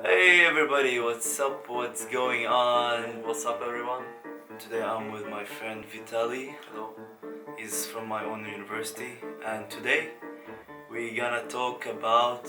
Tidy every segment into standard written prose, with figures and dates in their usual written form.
Hey everybody, what's up? What's going on? What's up, everyone? Today I'm with my friend Vitaly. Hello. He's from my own university, and today we're gonna talk about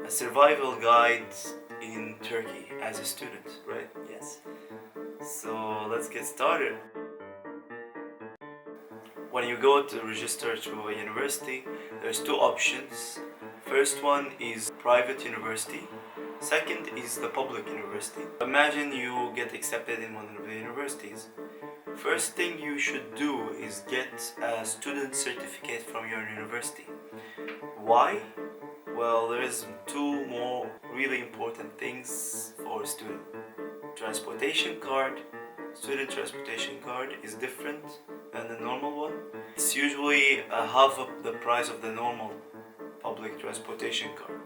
a survival guide in Turkey as a student, right? Yes. So let's get started. When you go to register to a university, there's two options. First one is private university. Second is the public university. Imagine you get accepted in one of the universities. First thing you should do is get a student certificate from your university. Why? Well, there's two more really important things for a student. Transportation card. Student transportation card is different than the normal one. It's usually half of the price of the normal public transportation card.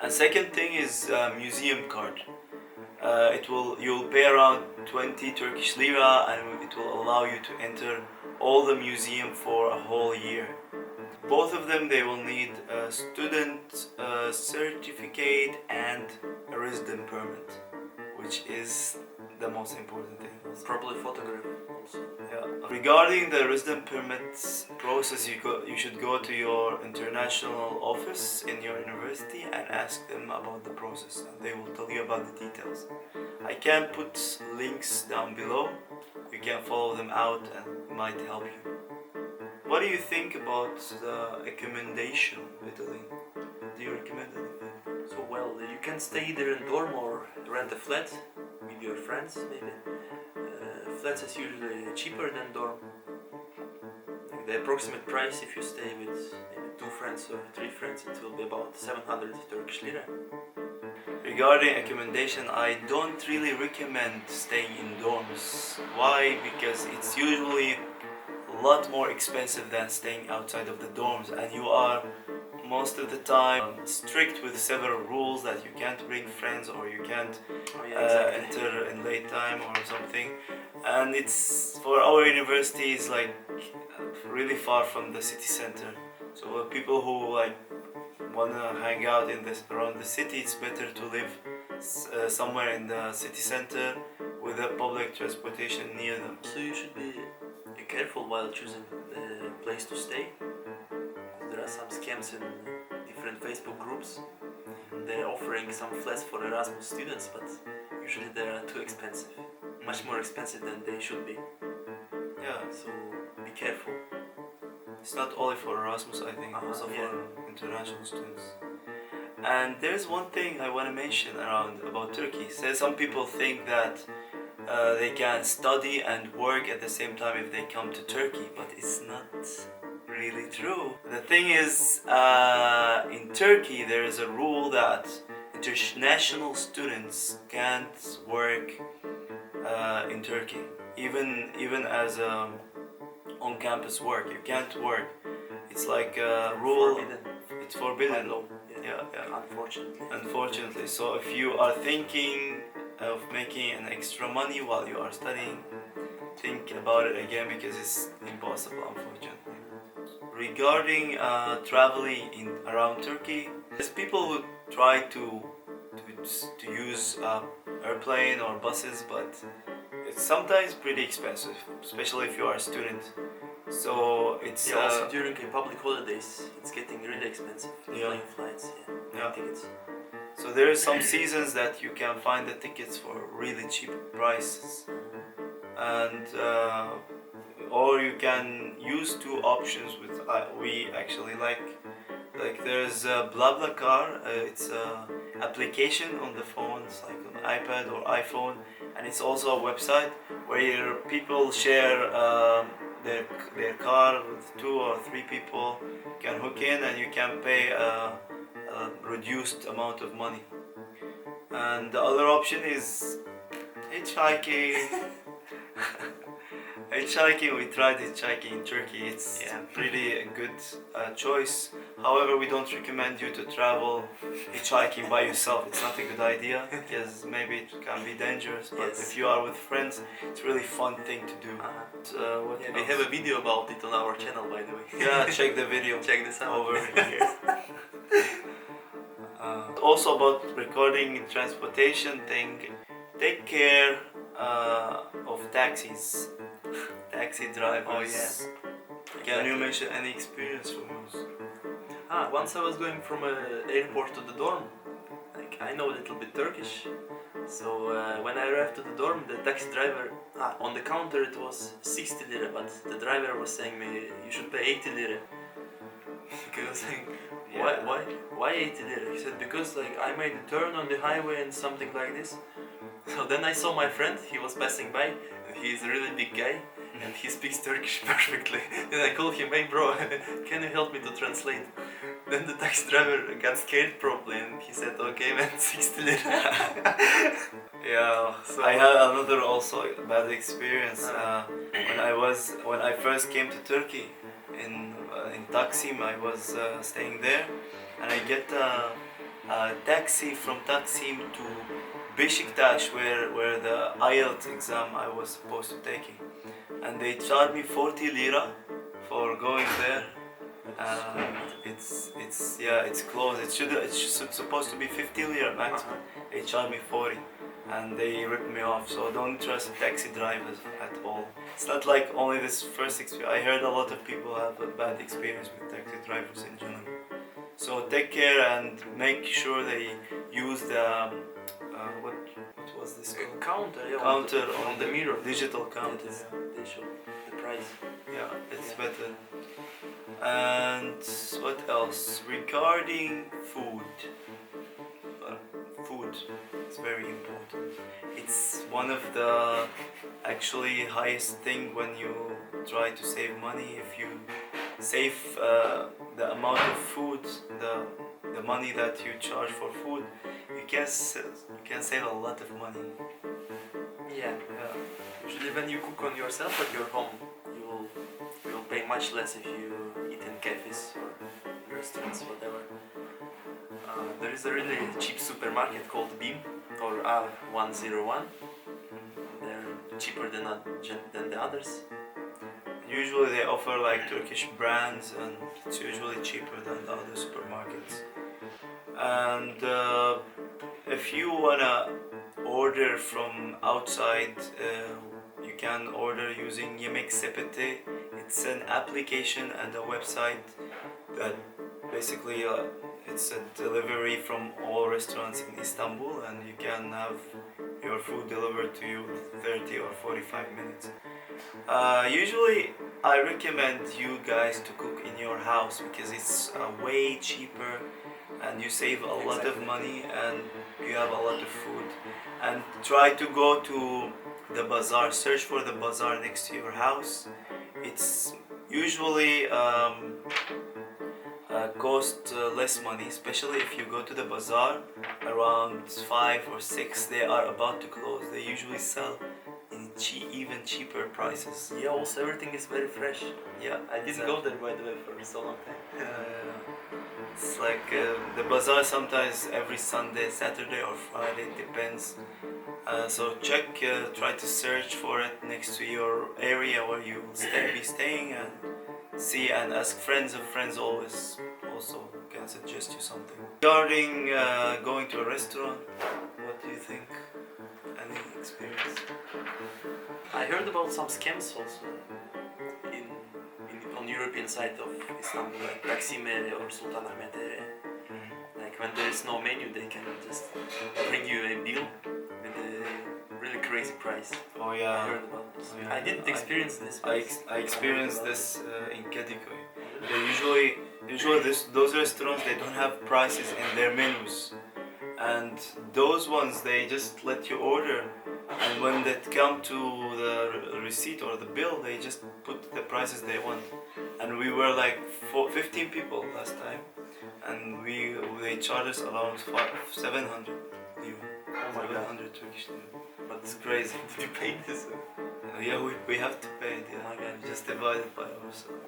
And second thing is museum card. You'll pay around 20 Turkish lira, and it will allow you to enter all the museum for a whole year. Both of them, they will need a student certificate and a resident permit, which is the most important thing. Probably photograph also. Yeah. Regarding the resident permits process, you should go to your international office in your university and ask them about the process, and they will tell you about the details. I can put links down below. You can follow them out and it might help you. What do you think about the accommodation, Italy? Do you recommend anything? So, well, you can stay either in dorm or rent a flat with your friends, maybe. Flats is usually cheaper than dorm. Like the approximate price, if you stay with maybe 2 friends or 3 friends, it will be about 700 Turkish lira. Regarding accommodation, I don't really recommend staying in dorms. Why? Because it's usually a lot more expensive than staying outside of the dorms, and you are most of the time strict with several rules that you can't bring friends or you can't enter in late time or something. And it's for our university is like really far from the city center. So people who like wanna hang out in this around the city, it's better to live somewhere in the city center with a public transportation near them. So you should be careful while choosing the place to stay. There are some scams in different Facebook groups. They're offering some flats for Erasmus students, but usually they are too expensive. Much more expensive than they should be. Yeah, So be careful. it's not only for Erasmus, I think, also yeah. for international students. And there's one thing I want to mention about Turkey. So some people think that they can study and work at the same time if they come to Turkey, but it's not really true. The thing is, in Turkey there is a rule that international students can't work in Turkey, even as on-campus work. You can't work. It's like a rule. Forbidden. It's forbidden. By law. Yeah. Unfortunately. So if you are thinking of making an extra money while you are studying, think about it again, because it's impossible, unfortunately. Regarding traveling around Turkey, there's people who try to use airplane or buses, but it's sometimes pretty expensive, especially if you are a student. So it's Also during public holidays, it's getting really expensive. Plane flights, tickets. So there are some seasons that you can find the tickets for really cheap prices, and or you can use two options with we actually like there's BlaBlaCar. It's a application on the phone. It's like an iPad or iPhone, and it's also a website where people share their car with 2 or 3 people. You can hook in and you can pay a reduced amount of money. And the other option is hitchhiking. Hitchhiking, we tried hitchhiking in Turkey. It's pretty a good choice. However, we don't recommend you to travel hitchhiking by yourself. It's not a good idea, because maybe it can be dangerous. But if you are with friends, it's a really fun thing to do. We have a video about it on our channel, by the way. Yeah, check the video. Check this out. Over here. also about recording transportation thing. Take care of taxis, taxi drivers. Oh yeah. Can you Exactly. mention any experience from yours? Once I was going from an airport to the dorm. Like I know a little bit Turkish, so when I arrived to the dorm, the taxi driver on the counter it was 60 lira, but the driver was saying me you should pay 80 lira. Because I was saying, why 80 lira? He said because like I made a turn on the highway and something like this. So then I saw my friend, he was passing by, and he is a really big guy, and he speaks Turkish perfectly. Then I called him, hey bro, can you help me to translate? Then the taxi driver got scared probably, and he said, okay man, 60 lira. Yeah, So- I had another also bad experience when I first came to Turkey in Taksim. I was staying there, and I get a taxi from Taksim to Beşiktaş, where the IELTS exam I was supposed to take it, and they charged me 40 lira for going there. And it's closed. It's supposed to be 50 lira maximum. They charge me 40, and they rip me off. So don't trust taxi drivers at all. It's not like only this first experience. I heard a lot of people have a bad experience with taxi drivers in general. So take care and make sure they use the what was this called? Counter, yeah, Counter on the mirror. Digital counter. They show the price. Yeah, it's Yeah. better. And what else? Regarding food. Food is very important. It's one of the actually highest thing when you try to save money. If you save the amount of food, the money that you charge for food, you can save a lot of money. Yeah. Usually when you cook on yourself at your home, you will pay much less if you eat in cafes or restaurants, whatever. There is a really cheap supermarket called Beam or A101. They're cheaper than the others. Usually they offer like Turkish brands, and it's usually cheaper than the other supermarkets. And if you wanna order from outside, you can order using Yemek Sepeti. It's an application and a website that basically it's a delivery from all restaurants in Istanbul, and you can have your food delivered to you in 30 or 45 minutes. Usually I recommend you guys to cook in your house because it's way cheaper and you save a lot of money and you have a lot of food. And try to go to the bazaar, search for the bazaar next to your house. It's usually cost less money, especially if you go to the bazaar around 5 or 6. They are about to close. They usually sell in even cheaper prices. Yeah, also everything is very fresh. Yeah, I didn't go there by the way for so long time. It's like the bazaar sometimes every Sunday, Saturday or Friday, depends. So check, try to search for it next to your area where you will be staying, and see and ask friends of friends always also can suggest you something. Regarding going to a restaurant, what do you think? Any experience? I heard about some scams also on European side of Istanbul, like Taksim area or Sultanahmet area. Like when there is no menu, they can just bring you a bill with a really crazy price. Oh I yeah, heard about this. Oh, yeah. I didn't experience this. I experienced this in Kadıköy. They usually those restaurants, they don't have prices in their menus, and those ones they just let you order, and when they come to the receipt or the bill, they just put the prices they want. And we were like 15 people last time, and they charged us around 700 euro. Oh my god. 700 Turkish lira. But It's crazy. did you pay this? Yeah, we have to pay it. Yeah. Oh my god. We just divide it by ourselves.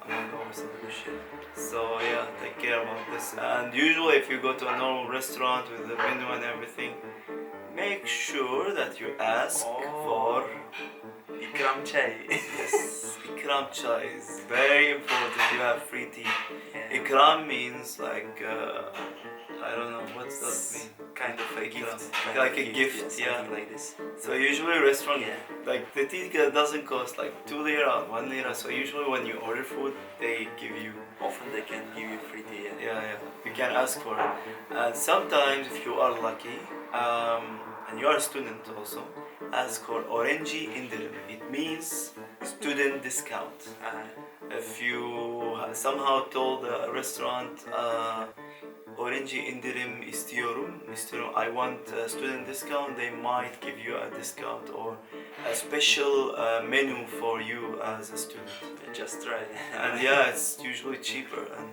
Among ourselves. Oh shit. So yeah, take care about this. And usually, if you go to a normal restaurant with the menu and everything, make sure that you ask for ikram chai. yes, ikram chai is very important. You have free tea. Yeah. Ikram means like I don't know what does that mean. Kind of a gift. Kind Like of a gift, something yeah. like this. So usually restaurant, Yeah. like the tikka doesn't cost like 2 lira, 1 lira. So usually when you order food, they give you. Often they can give you free tea. Yeah. You can ask for it. And sometimes if you are lucky, and you are a student also, ask for orange indirim. It means student discount. If you somehow told the restaurant, orange indirim istiyorum, I want a student discount, they might give you a discount or a special menu for you as a student. Just try. And yeah, it's usually cheaper and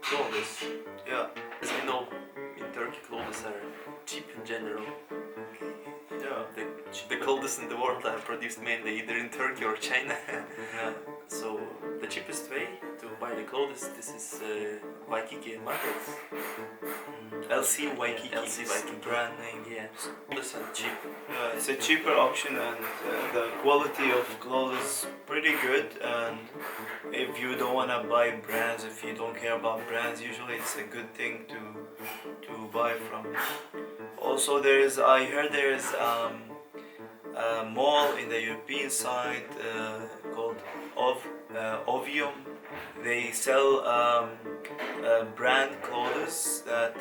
Clothes. yeah. As we know, in Turkey clothes are cheap in general. Yeah. The clothes in the world are produced mainly either in Turkey or China. Yeah. So the cheapest way to buy the clothes, this is Waikiki market. LC Waikiki. LC Waikiki. Brand name. Yeah, clothes are cheap. Yeah, it's a cheaper option and the quality of clothes is pretty good, and if you don't want to buy brands, if you don't care about brands, usually it's a good thing to buy from. Also I heard there is a mall in the European side called Ovium. They sell brand clothes that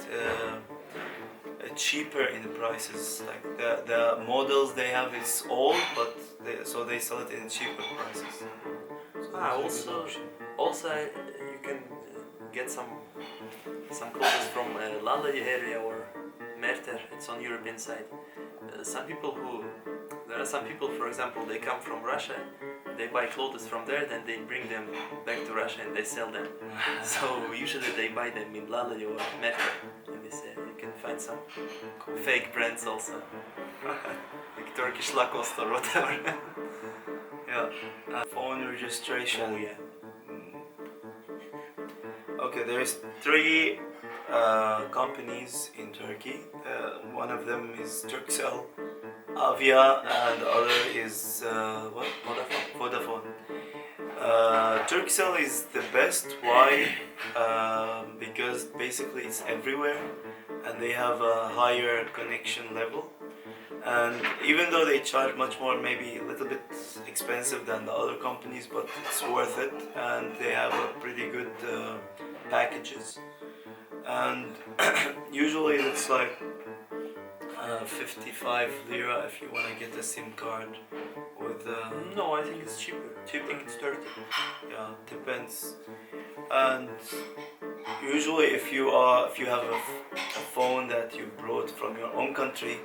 cheaper in the prices. Like the models they have is old, but they sell it in cheaper prices. So that's a good option. Also you can get some clothes from Lalay area or Merter. It's on European side. There are some people, for example, they come from Russia, they buy clothes from there, then they bring them back to Russia and they sell them. So usually they buy them in Lalay or Merter. And this you can find some fake brands also, like Turkish Lacoste or whatever. Yeah. Phone registration. Oh yeah. Okay, there's 3 companies in Turkey. One of them is Turkcell, Avia, and the other is what? Vodafone. Turkcell is the best. Why? Because basically it's everywhere, and they have a higher connection level. And even though they charge much more, maybe a little bit expensive than the other companies, but it's worth it, and they have a pretty good packages. And usually it's like 55 lira if you want to get a SIM card with. No, I think it's cheaper. I think it's 30. Yeah, depends. And usually if you have a phone that you brought from your own country,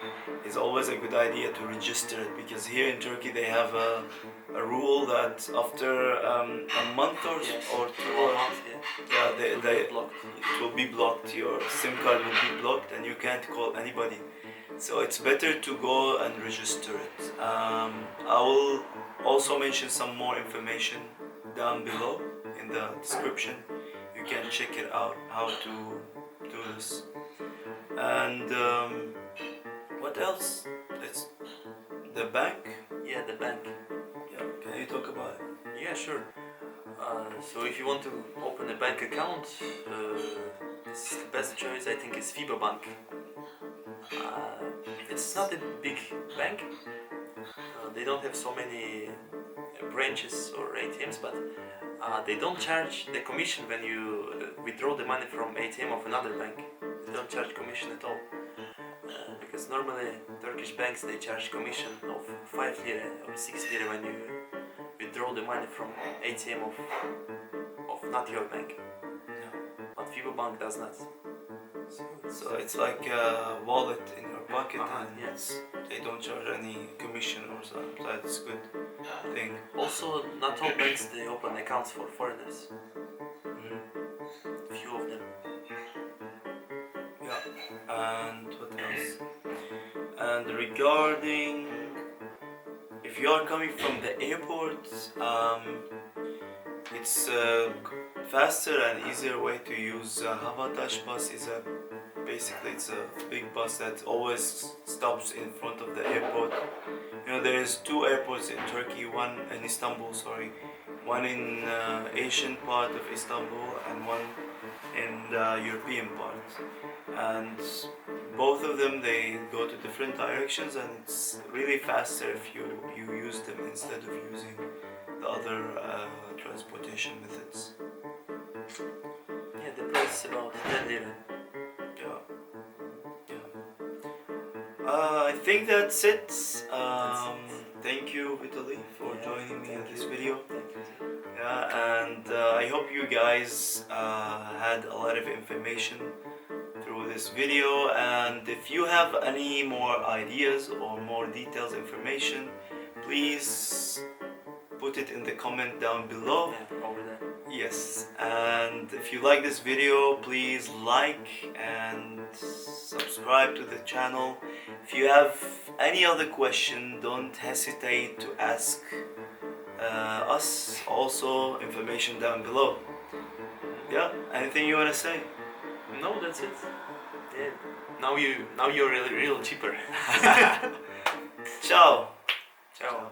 it's always a good idea to register it, because here in Turkey they have a rule that after a month or 2 or it will be blocked. Your SIM card will be blocked and you can't call anybody. So it's better to go and register it. I will also mention some more information down below in the description. You can check it out how to do this. And what else? It's the bank. Yeah, the bank. Yeah, can you talk about it? Yeah, sure. So if you want to open a bank account, this is the best choice, I think, is FIBA Bank. It's not a big bank. They don't have so many branches or ATMs, but they don't charge the commission when you withdraw the money from ATM of another bank. They don't charge commission at all. Because normally Turkish banks, they charge commission of 5 lira or 6 lira when you withdraw the money from ATM of not your bank. But FIBA Bank does not. So it's like a wallet in your pocket, and yes. they don't charge any commission or something. That's a good thing. Also, not all banks they open accounts for foreigners. Few of them. Yeah. And what else? And regarding if you are coming from the airport, it's faster and easier way to use Havatash bus. Basically it's a big bus that always stops in front of the airport. There is 2 airports in Turkey, one in Istanbul, one in Asian part of Istanbul and one in the European part. and both of them they go to different directions, and it's really faster if you use them instead of using the other transportation methods. Yeah, the price is about 10 lira. Yeah. I think that's it. Thank you, Vitaly, for joining me in this video. Thank you. Yeah, and I hope you guys had a lot of information through this video, and if you have any more ideas or more details information, please put it in the comment down below. Yeah, over there. Yes, and if you like this video, please like and subscribe to the channel. If you have any other question, don't hesitate to ask us. Also, information down below. Yeah, anything you want to say? No, that's it. Yeah. Now you're real cheaper. Ciao. Ciao.